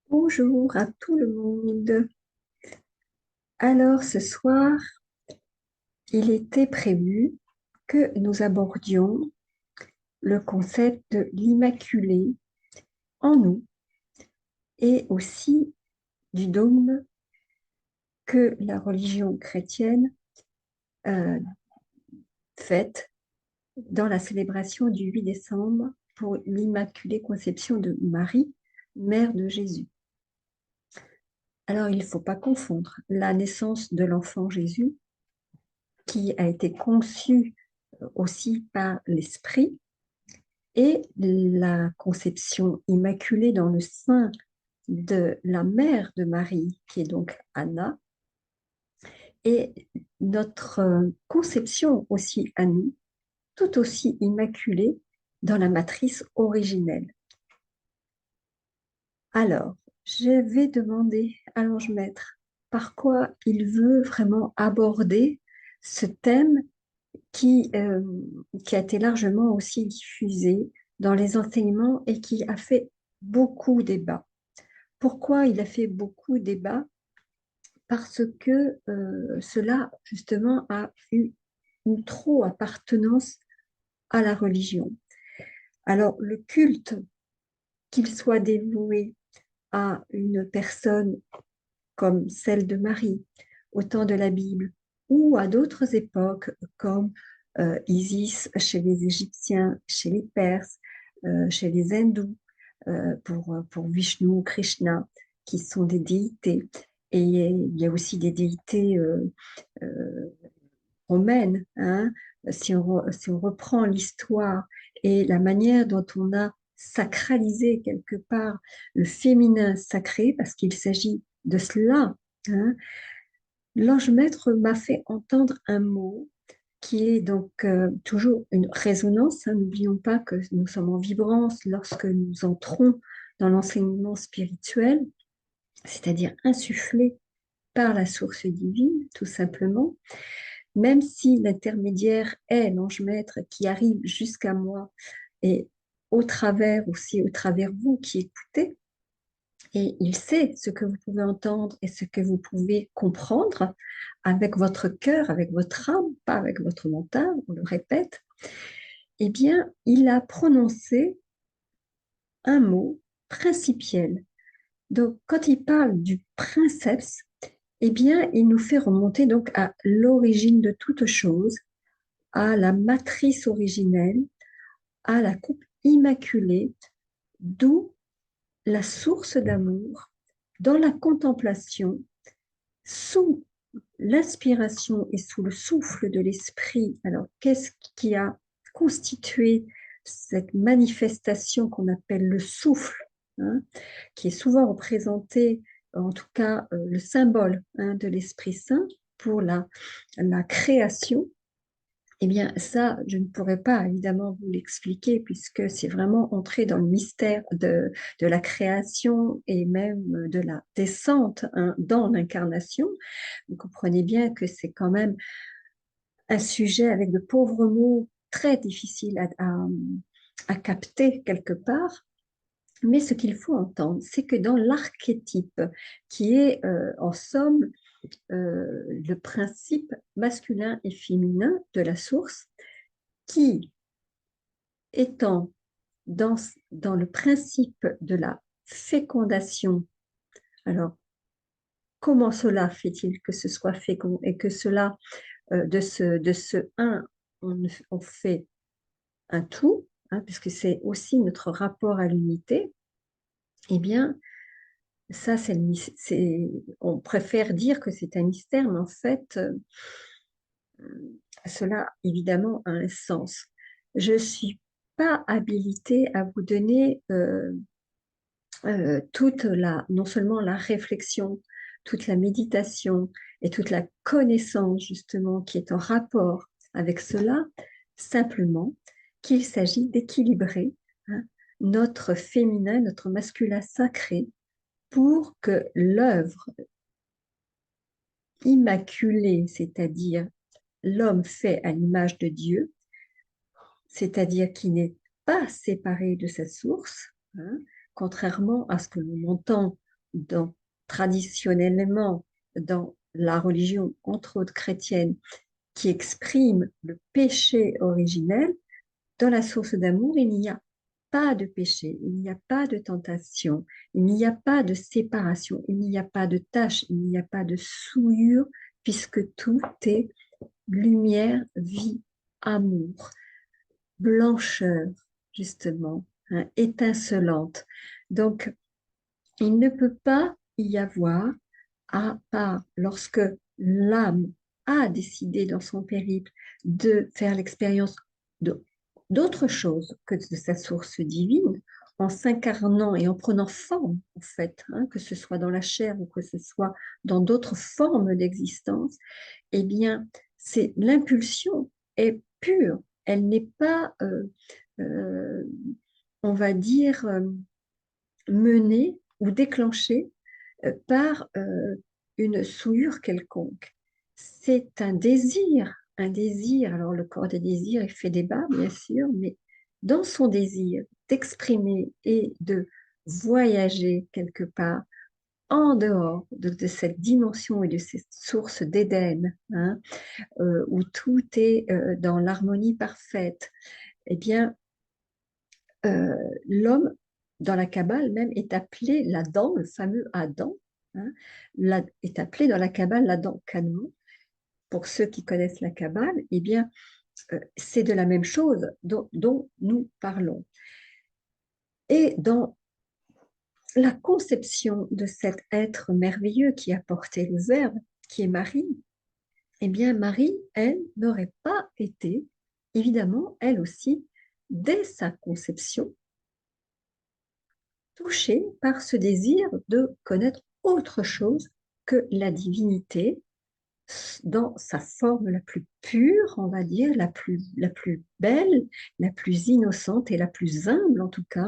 Bonjour à tout le monde. Alors ce soir, il était prévu que nous abordions le concept de l'Immaculée en nous et aussi du dogme que la religion chrétienne euh, fête dans la célébration du 8 décembre pour l'Immaculée Conception de Marie, mère de Jésus. Alors il ne faut pas confondre la naissance de l'enfant Jésus qui a été conçu aussi par l'Esprit et la conception immaculée dans le sein de la mère de Marie, qui est donc Anna, et notre conception aussi à nous, tout aussi immaculée dans la matrice originelle. Alors, je vais demander à l'ange maître par quoi il veut vraiment aborder ce thème qui qui a été largement aussi diffusé dans les enseignements et qui a fait beaucoup débat. Pourquoi il a fait beaucoup débat? Parce que cela, justement, a eu une trop appartenance à la religion. Alors, le culte, qu'il soit dévoué à une personne comme celle de Marie, au temps de la Bible, ou à d'autres époques comme Isis chez les Égyptiens, chez les Perses, chez les Hindous, pour Vishnu, Krishna, qui sont des déités. Et il y a aussi des déités euh, romaines, hein. Si on reprend l'histoire et la manière dont on a sacralisé quelque part le féminin sacré, parce qu'il s'agit de cela, hein, l'ange maître m'a fait entendre un mot qui est donc toujours une résonance, hein. N'oublions pas que nous sommes en vibrance lorsque nous entrons dans l'enseignement spirituel, c'est-à-dire insufflé par la source divine, tout simplement, même si l'intermédiaire est l'ange maître qui arrive jusqu'à moi et au travers aussi, au travers vous qui écoutez, et il sait ce que vous pouvez entendre et ce que vous pouvez comprendre avec votre cœur, avec votre âme, pas avec votre mental, on le répète. Eh bien, il a prononcé un mot principiel. Donc, quand il parle du princeps, eh bien, il nous fait remonter donc à l'origine de toute chose, à la matrice originelle, à la coupe immaculée, d'où la source d'amour dans la contemplation, sous l'inspiration et sous le souffle de l'esprit. Alors, qu'est-ce qui a constitué cette manifestation qu'on appelle le souffle, hein, qui est souvent représenté, en tout cas le symbole, hein, de l'Esprit Saint pour la création? Eh bien, ça, je ne pourrais pas évidemment vous l'expliquer puisque c'est vraiment entrer dans le mystère de la création et même de la descente, hein, dans l'incarnation. Vous comprenez bien que c'est quand même un sujet avec de pauvres mots très difficiles à capter quelque part. Mais ce qu'il faut entendre, c'est que dans l'archétype, qui est en somme le principe masculin et féminin de la source, qui étant dans, dans le principe de la fécondation, alors comment cela fait-il que ce soit fécond et que cela, de ce un, on fait un tout, hein, puisque c'est aussi notre rapport à l'unité? Eh bien, ça, on préfère dire que c'est un mystère, mais en fait, cela, évidemment, a un sens. Je ne suis pas habilitée à vous donner non seulement la réflexion, toute la méditation et toute la connaissance justement qui est en rapport avec cela, simplement qu'il s'agit d'équilibrer, hein, notre féminin, notre masculin sacré pour que l'œuvre immaculée, c'est-à-dire l'homme fait à l'image de Dieu, c'est-à-dire qui n'est pas séparé de sa source, hein, contrairement à ce que l'on entend traditionnellement dans la religion, entre autres chrétienne, qui exprime le péché originel, dans la source d'amour, il n'y a pas de péché, il n'y a pas de tentation, il n'y a pas de séparation, il n'y a pas de tâche, il n'y a pas de souillure, puisque tout est lumière, vie, amour, blancheur, justement, hein, étincelante. Donc, il ne peut pas y avoir, à part lorsque l'âme a décidé dans son périple de faire l'expérience de d'autre chose que de sa source divine, en s'incarnant et en prenant forme, en fait, hein, que ce soit dans la chair ou que ce soit dans d'autres formes d'existence, eh bien, c'est l'impulsion est pure. Elle n'est pas, euh, on va dire, menée ou déclenchée par une souillure quelconque. C'est un désir. Alors le corps des désirs, il fait débat, bien sûr, mais dans son désir d'exprimer et de voyager quelque part en dehors de cette dimension et de cette source d'Éden, hein, où tout est dans l'harmonie parfaite, eh bien, euh, l'homme, dans la Kabbale même, est appelé l'Adam, le fameux Adam, hein, est appelé dans la Kabbale l'Adam Kadmon. Pour ceux qui connaissent la Kabbale, eh bien, c'est de la même chose dont nous parlons. Et dans la conception de cet être merveilleux qui a porté le Verbe, qui est Marie, eh bien, Marie, elle, n'aurait pas été, évidemment, elle aussi, dès sa conception, touchée par ce désir de connaître autre chose que la divinité dans sa forme la plus pure, on va dire, la plus belle, la plus innocente et la plus humble en tout cas,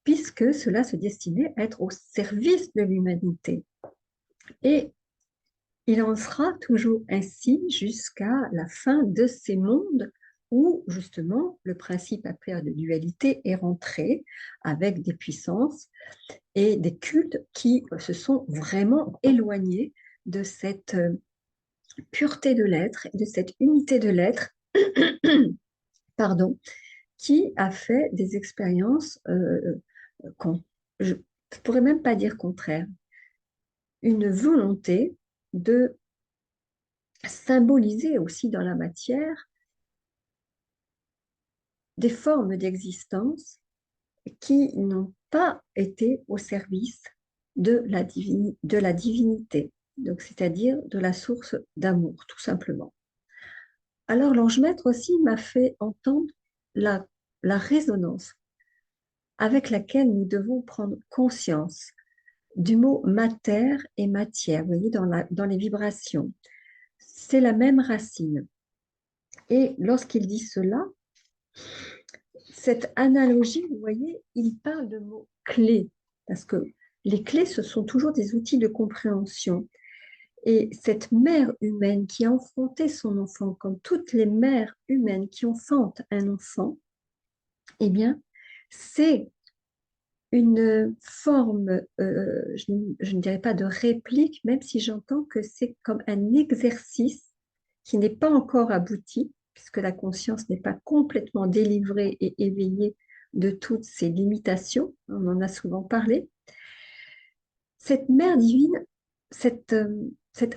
puisque cela se destinait à être au service de l'humanité. Et il en sera toujours ainsi jusqu'à la fin de ces mondes où justement le principe après de dualité est rentré avec des puissances et des cultes qui se sont vraiment éloignés de cette pureté de l'être et de cette unité de l'être, pardon, qui a fait des expériences, je ne pourrais même pas dire contraire, une volonté de symboliser aussi dans la matière des formes d'existence qui n'ont pas été au service de la divinité, donc c'est-à-dire de la source d'amour, tout simplement. Alors l'ange maître aussi m'a fait entendre la, la résonance avec laquelle nous devons prendre conscience du mot mater et matière, vous voyez, dans les vibrations. C'est la même racine. Et lorsqu'il dit cela, cette analogie, vous voyez, il parle de mots clés, parce que les clés, ce sont toujours des outils de compréhension. Et cette mère humaine qui a enfanté son enfant, comme toutes les mères humaines qui enfantent un enfant, eh bien, c'est une forme, je ne dirais pas de réplique, même si j'entends que c'est comme un exercice qui n'est pas encore abouti, puisque la conscience n'est pas complètement délivrée et éveillée de toutes ses limitations, on en a souvent parlé. Cette mère divine, cet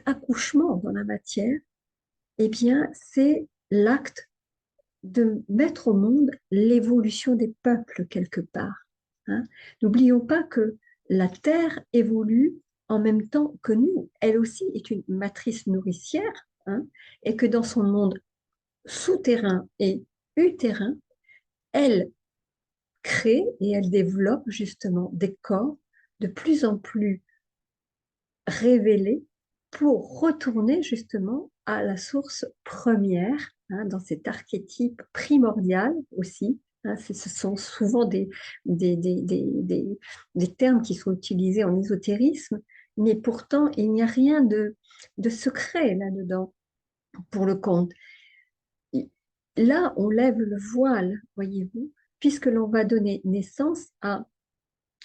accouchement dans la matière, eh bien, c'est l'acte de mettre au monde l'évolution des peuples quelque part. Hein. N'oublions pas que la Terre évolue en même temps que nous. Elle aussi est une matrice nourricière, hein, et que dans son monde souterrain et utérin, elle crée et elle développe justement des corps de plus en plus révélés pour retourner justement à la source première, hein, dans cet archétype primordial aussi. Hein, ce sont souvent des termes qui sont utilisés en ésotérisme, mais pourtant il n'y a rien de secret là-dedans pour le compte. Là, on lève le voile, voyez-vous, puisque l'on va donner naissance à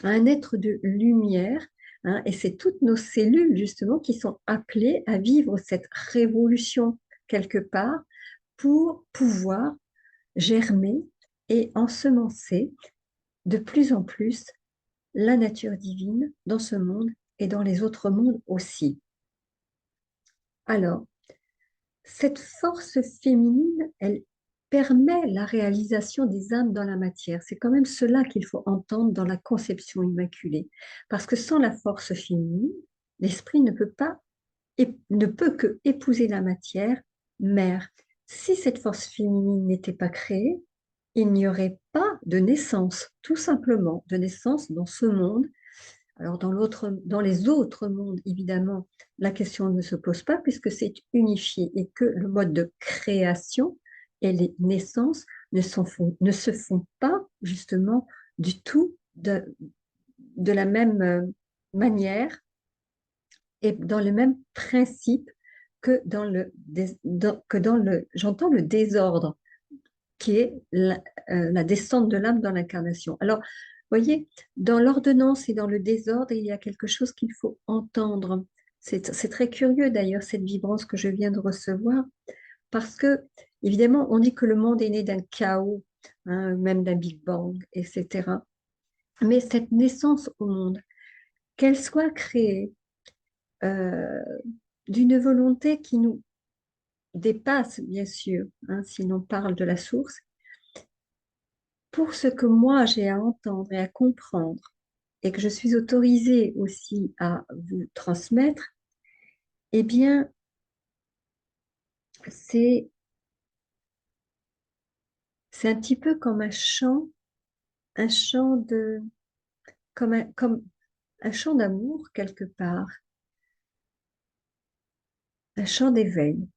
un être de lumière hein, et c'est toutes nos cellules, justement, qui sont appelées à vivre cette révolution quelque part pour pouvoir germer et ensemencer de plus en plus la nature divine dans ce monde et dans les autres mondes aussi. Alors, cette force féminine, elle permet la réalisation des âmes dans la matière. C'est quand même cela qu'il faut entendre dans la conception immaculée. Parce que sans la force féminine, l'esprit ne peut que épouser la matière mère. Si cette force féminine n'était pas créée, il n'y aurait pas de naissance, tout simplement, de naissance dans ce monde. Alors dans les autres mondes, évidemment, la question ne se pose pas puisque c'est unifié et que le mode de création et les naissances ne se font pas justement du tout de la même manière et dans le même principe que j'entends le désordre qui est la descente de l'âme dans l'incarnation. Alors, voyez, dans l'ordonnance et dans le désordre, il y a quelque chose qu'il faut entendre. C'est très curieux d'ailleurs, cette vibrance que je viens de recevoir, parce que, évidemment, on dit que le monde est né d'un chaos, hein, même d'un Big Bang, etc. Mais cette naissance au monde, qu'elle soit créée euh, d'une volonté qui nous dépasse, bien sûr, hein, si l'on parle de la source, pour ce que moi j'ai à entendre et à comprendre, et que je suis autorisée aussi à vous transmettre, eh bien, c'est, c'est un petit peu comme un chant comme un chant d'amour quelque part, un chant d'éveil.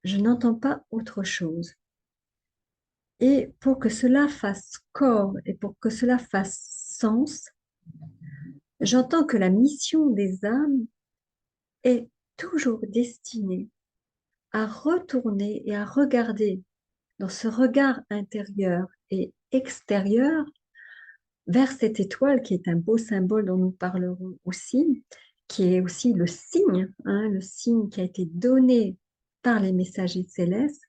Je n'entends pas autre chose. Et pour que cela fasse corps et pour que cela fasse sens, j'entends que la mission des âmes est toujours destinée à retourner et à regarder dans ce regard intérieur et extérieur vers cette étoile qui est un beau symbole dont nous parlerons aussi, qui est aussi le signe, hein, le signe qui a été donné par les messagers célestes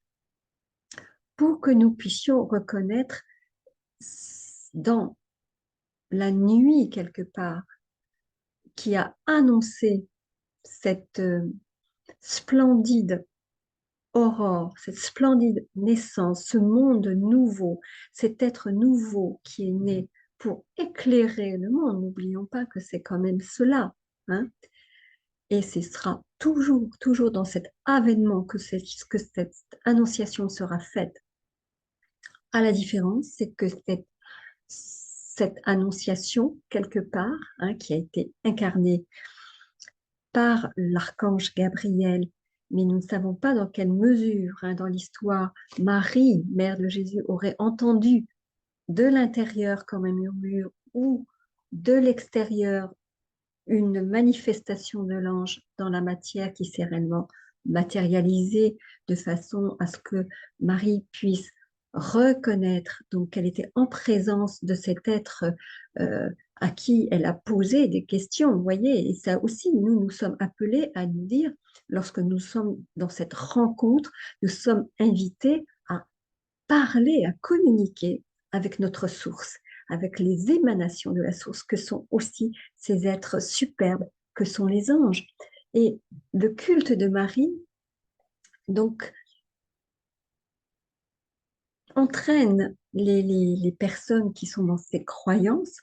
pour que nous puissions reconnaître dans la nuit quelque part qui a annoncé cette splendide aurore, cette splendide naissance, ce monde nouveau, cet être nouveau qui est né pour éclairer le monde. N'oublions pas que c'est quand même cela, hein. Et ce sera toujours, toujours dans cet avènement que cette annonciation sera faite. À la différence, c'est que cette annonciation, quelque part, hein, qui a été incarnée par l'archange Gabriel, mais nous ne savons pas dans quelle mesure, hein, dans l'histoire, Marie, mère de Jésus, aurait entendu de l'intérieur comme un murmure ou de l'extérieur une manifestation de l'ange dans la matière qui s'est réellement matérialisée de façon à ce que Marie puisse reconnaître donc qu'elle était en présence de cet être à qui elle a posé des questions, vous voyez, et ça aussi, nous sommes appelés à nous dire, lorsque nous sommes dans cette rencontre, nous sommes invités à parler, à communiquer avec notre source, avec les émanations de la source, que sont aussi ces êtres superbes, que sont les anges. Et le culte de Marie, donc, entraîne les personnes qui sont dans ces croyances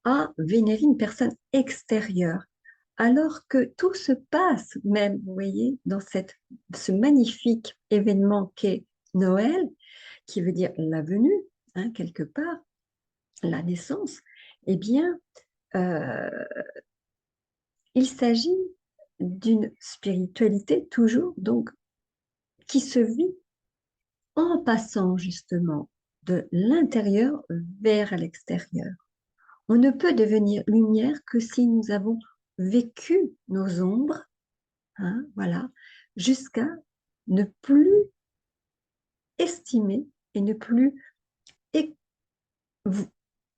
à vénérer une personne extérieure, alors que tout se passe même, vous voyez, dans ce magnifique événement qu'est Noël, qui veut dire la venue, hein, quelque part, la naissance, eh bien, euh, il s'agit d'une spiritualité toujours, donc, qui se vit en passant justement de l'intérieur vers l'extérieur. On ne peut devenir lumière que si nous avons vécu nos ombres, hein, voilà, jusqu'à ne plus estimer et ne plus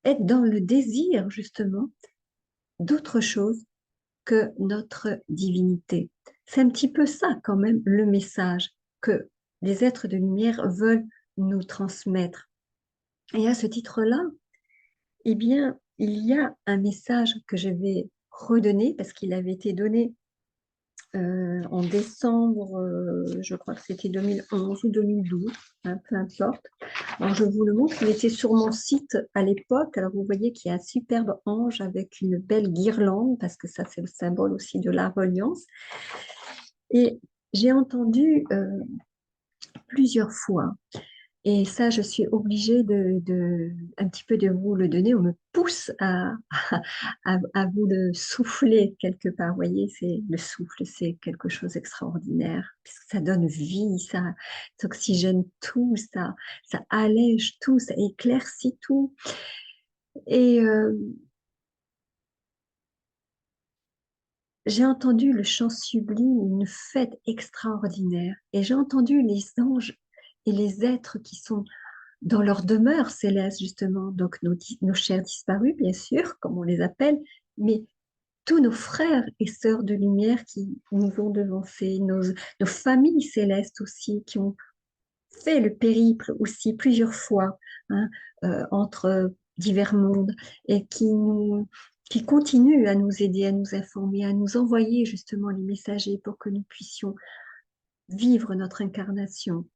être dans le désir justement d'autre chose que notre divinité. C'est un petit peu ça quand même le message que les êtres de lumière veulent nous transmettre. Et à ce titre-là, eh bien, il y a un message que je vais redonner parce qu'il avait été donné en décembre, je crois que c'était 2011 ou 2012, hein, peu importe. Alors, je vous le montre, il était sur mon site à l'époque. Alors, vous voyez qu'il y a un superbe ange avec une belle guirlande, parce que ça, c'est le symbole aussi de la reliance. Et j'ai entendu plusieurs fois, et ça, je suis obligée un petit peu de vous le donner. On me pousse à vous le souffler quelque part. Vous voyez, c'est le souffle, c'est quelque chose d'extraordinaire, puisque ça donne vie, ça oxygène tout, ça allège tout, ça éclaircit tout. Et j'ai entendu le chant sublime, une fête extraordinaire. Et j'ai entendu les anges et les êtres qui sont dans leur demeure céleste, justement, donc nos chers disparus, bien sûr, comme on les appelle, mais tous nos frères et sœurs de lumière qui nous ont devancés, nos familles célestes aussi, qui ont fait le périple aussi plusieurs fois, hein, entre divers mondes et qui continuent à nous aider, à nous informer, à nous envoyer justement les messagers pour que nous puissions vivre notre incarnation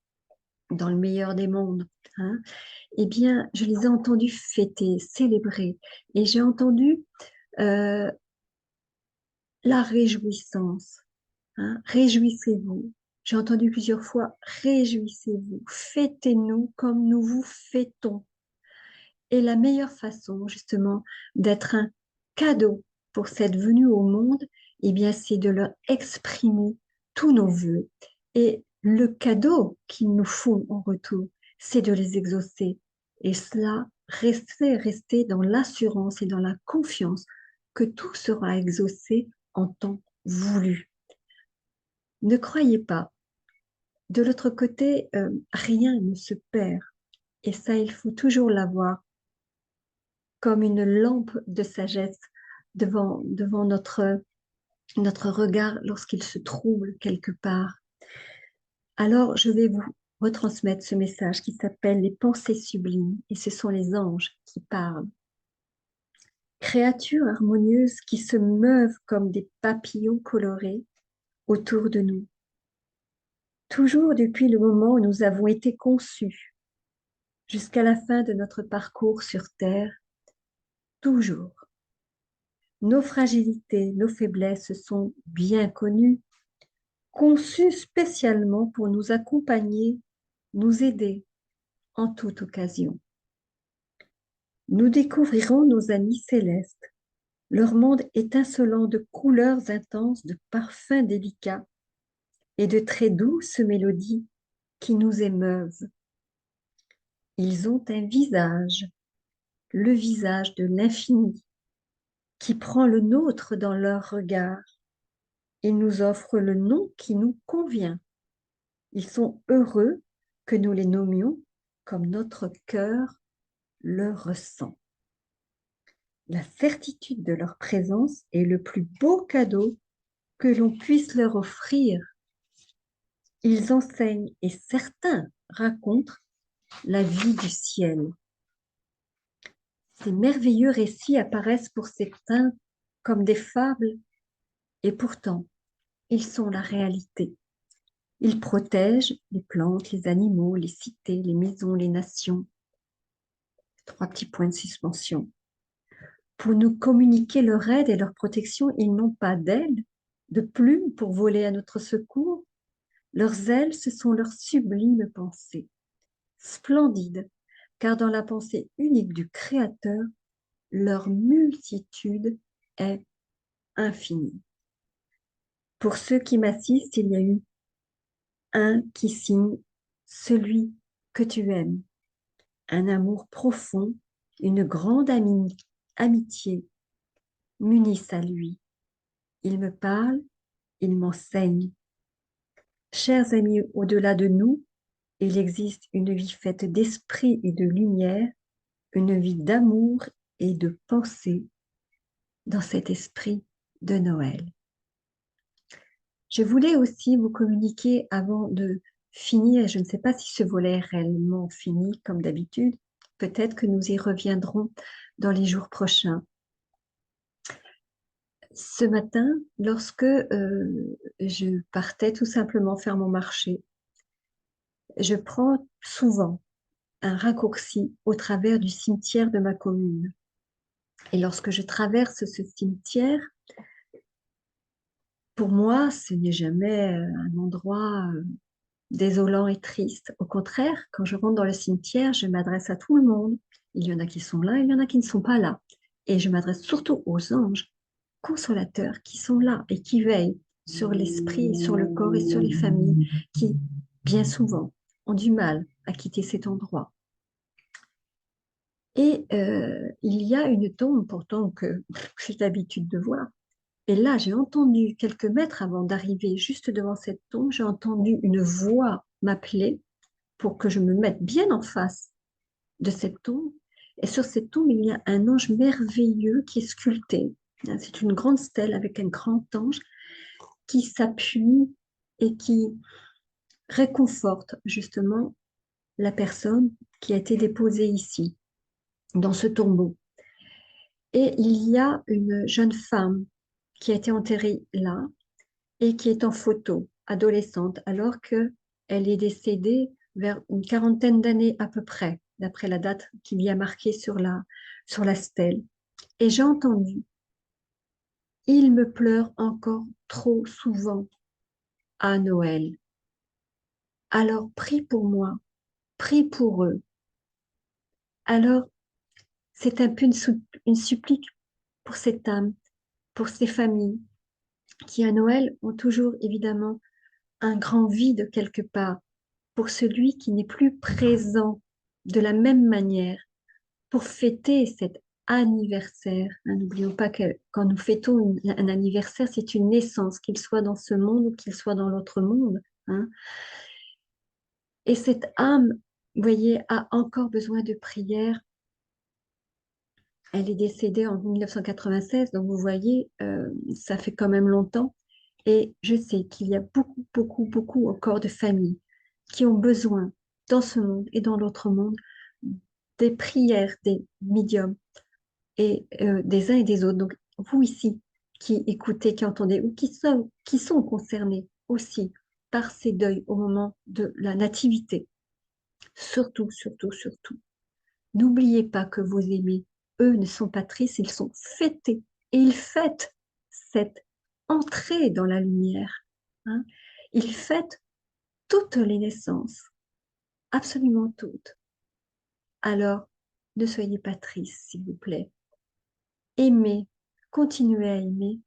dans le meilleur des mondes, hein. Eh bien, je les ai entendus fêter, célébrer, et j'ai entendu euh, la réjouissance, hein. Réjouissez-vous. J'ai entendu plusieurs fois, réjouissez-vous, fêtez-nous comme nous vous fêtons. Et la meilleure façon, justement, d'être un cadeau pour cette venue au monde, eh bien, c'est de leur exprimer tous nos vœux. Et le cadeau qu'ils nous font en retour, c'est de les exaucer. Et cela, rester dans l'assurance et dans la confiance que tout sera exaucé en temps voulu. Ne croyez pas. De l'autre côté, rien ne se perd. Et ça, il faut toujours l'avoir comme une lampe de sagesse devant notre regard lorsqu'il se trouble quelque part. Alors, je vais vous retransmettre ce message qui s'appelle les pensées sublimes, et ce sont les anges qui parlent. Créatures harmonieuses qui se meuvent comme des papillons colorés autour de nous. Toujours depuis le moment où nous avons été conçus, jusqu'à la fin de notre parcours sur Terre, toujours. Nos fragilités, nos faiblesses sont bien connues, conçues spécialement pour nous accompagner, nous aider en toute occasion. Nous découvrirons nos amis célestes, leur monde étincelant de couleurs intenses, de parfums délicats et de très douces mélodies qui nous émeuvent. Ils ont un visage, le visage de l'infini, qui prend le nôtre dans leur regard. Ils nous offrent le nom qui nous convient. Ils sont heureux que nous les nommions comme notre cœur le ressent. La certitude de leur présence est le plus beau cadeau que l'on puisse leur offrir. Ils enseignent et certains racontent la vie du ciel. Ces merveilleux récits apparaissent pour certains comme des fables, et pourtant, ils sont la réalité. Ils protègent les plantes, les animaux, les cités, les maisons, les nations. 3 petits points de suspension. Pour nous communiquer leur aide et leur protection, ils n'ont pas d'ailes, de plumes pour voler à notre secours. Leurs ailes, ce sont leurs sublimes pensées, splendides, car dans la pensée unique du Créateur, leur multitude est infinie. Pour ceux qui m'assistent, il y a eu un qui signe celui que tu aimes, un amour profond, une grande amitié m'unissent à lui. Il me parle, il m'enseigne. Chers amis, au-delà de nous, il existe une vie faite d'esprit et de lumière, une vie d'amour et de pensée. dans cet esprit de Noël. Je voulais aussi vous communiquer avant de finir, je ne sais pas si ce volet est réellement fini comme d'habitude, peut-être que nous y reviendrons dans les jours prochains. Ce matin, lorsque je partais tout simplement faire mon marché, je prends souvent un raccourci au travers du cimetière de ma commune. Et lorsque je traverse ce cimetière, pour moi, ce n'est jamais un endroit désolant et triste. Au contraire, quand je rentre dans le cimetière, je m'adresse à tout le monde. Il y en a qui sont là, il y en a qui ne sont pas là. Et je m'adresse surtout aux anges consolateurs qui sont là et qui veillent sur l'esprit, sur le corps et sur les familles qui, bien souvent, ont du mal à quitter cet endroit. Et il y a une tombe pourtant que j'ai l'habitude de voir. Et là, j'ai entendu quelques mètres avant d'arriver juste devant cette tombe, j'ai entendu une voix m'appeler pour que je me mette bien en face de cette tombe. Et sur cette tombe, il y a un ange merveilleux qui est sculpté. C'est une grande stèle avec un grand ange qui s'appuie et qui réconforte justement la personne qui a été déposée ici, dans ce tombeau. Et il y a une jeune femme qui a été enterrée là et qui est en photo, adolescente, alors qu'elle est décédée vers une quarantaine d'années à peu près, d'après la date qu'il y a marquée sur la stèle. Et j'ai entendu, ils me pleurent encore trop souvent à Noël. Alors prie pour moi, prie pour eux. Alors, c'est un peu une supplique pour cette âme, pour ces familles qui à Noël ont toujours évidemment un grand vide quelque part pour celui qui n'est plus présent de la même manière pour fêter cet anniversaire. Hein, n'oublions pas que quand nous fêtons un anniversaire, c'est une naissance, qu'il soit dans ce monde ou qu'il soit dans l'autre monde. Hein. Et cette âme, vous voyez, a encore besoin de prière. Elle est décédée en 1996, donc vous voyez, ça fait quand même longtemps. Et je sais qu'il y a beaucoup, beaucoup, beaucoup encore de familles qui ont besoin, dans ce monde et dans l'autre monde, des prières des médiums et des uns et des autres. Donc, vous ici, qui écoutez, qui entendez, ou qui sont concernés aussi par ces deuils au moment de la nativité, surtout, surtout, surtout, n'oubliez pas que vos aimés, eux, ne sont pas tristes, ils sont fêtés. Et ils fêtent cette entrée dans la lumière. Hein. Ils fêtent toutes les naissances, absolument toutes. Alors, ne soyez pas tristes, s'il vous plaît. Aimez, continuez à aimer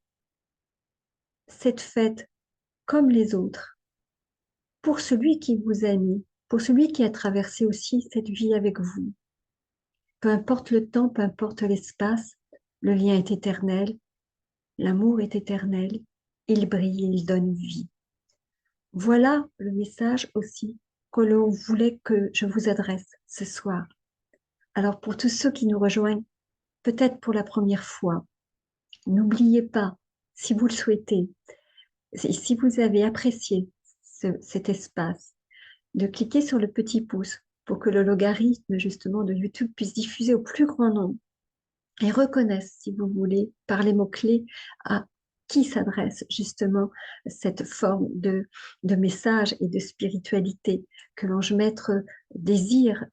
cette fête comme les autres. Pour celui qui vous a mis, pour celui qui a traversé aussi cette vie avec vous. Peu importe le temps, peu importe l'espace, le lien est éternel. L'amour est éternel, il brille et il donne vie. Voilà le message aussi que l'on voulait que je vous adresse ce soir. Alors pour tous ceux qui nous rejoignent, peut-être pour la première fois, n'oubliez pas, si vous le souhaitez, si vous avez apprécié cet espace, de cliquer sur le petit pouce pour que le logarithme justement de YouTube puisse diffuser au plus grand nombre et reconnaissent, si vous voulez, par les mots-clés, à qui s'adresse justement cette forme de message et de spiritualité que l'ange maître désire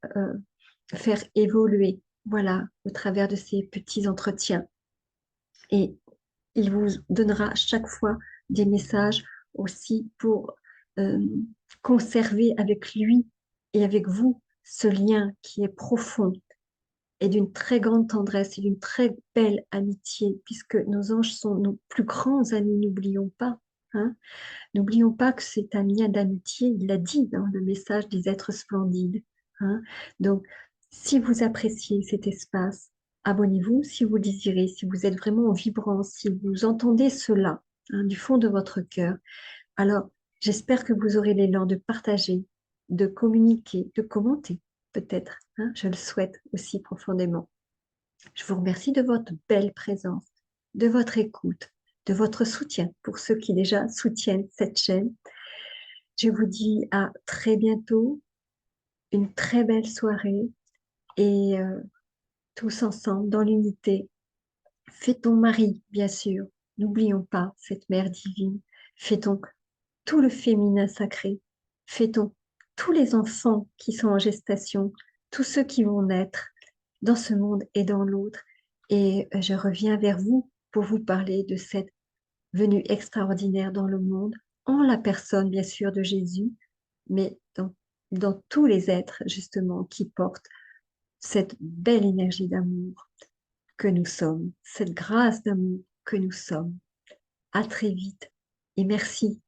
faire évoluer, voilà, au travers de ces petits entretiens. Et il vous donnera chaque fois des messages aussi pour euh, conserver avec lui et avec vous ce lien qui est profond et d'une très grande tendresse et d'une très belle amitié, puisque nos anges sont nos plus grands amis, n'oublions pas. Hein. N'oublions pas que c'est un lien d'amitié, il l'a dit dans le message des êtres splendides. Hein. Donc, si vous appréciez cet espace, abonnez-vous si vous le désirez, si vous êtes vraiment en vibrance, si vous entendez cela hein, du fond de votre cœur. Alors, j'espère que vous aurez l'élan de partager, de communiquer, de commenter, peut-être. Hein, je le souhaite aussi profondément. Je vous remercie de votre belle présence. de votre écoute, de votre soutien pour ceux qui déjà soutiennent cette chaîne. Je vous dis à très bientôt, une très belle soirée et tous ensemble dans l'unité. Fêtons Marie, bien sûr. N'oublions pas cette mère divine. Fêtons tout le féminin sacré. Fêtons tous les enfants qui sont en gestation, tous ceux qui vont naître dans ce monde et dans l'autre. Et je reviens vers vous pour vous parler de cette venue extraordinaire dans le monde, en la personne, bien sûr, de Jésus, mais dans tous les êtres, justement, qui portent cette belle énergie d'amour que nous sommes, cette grâce d'amour que nous sommes. À très vite et merci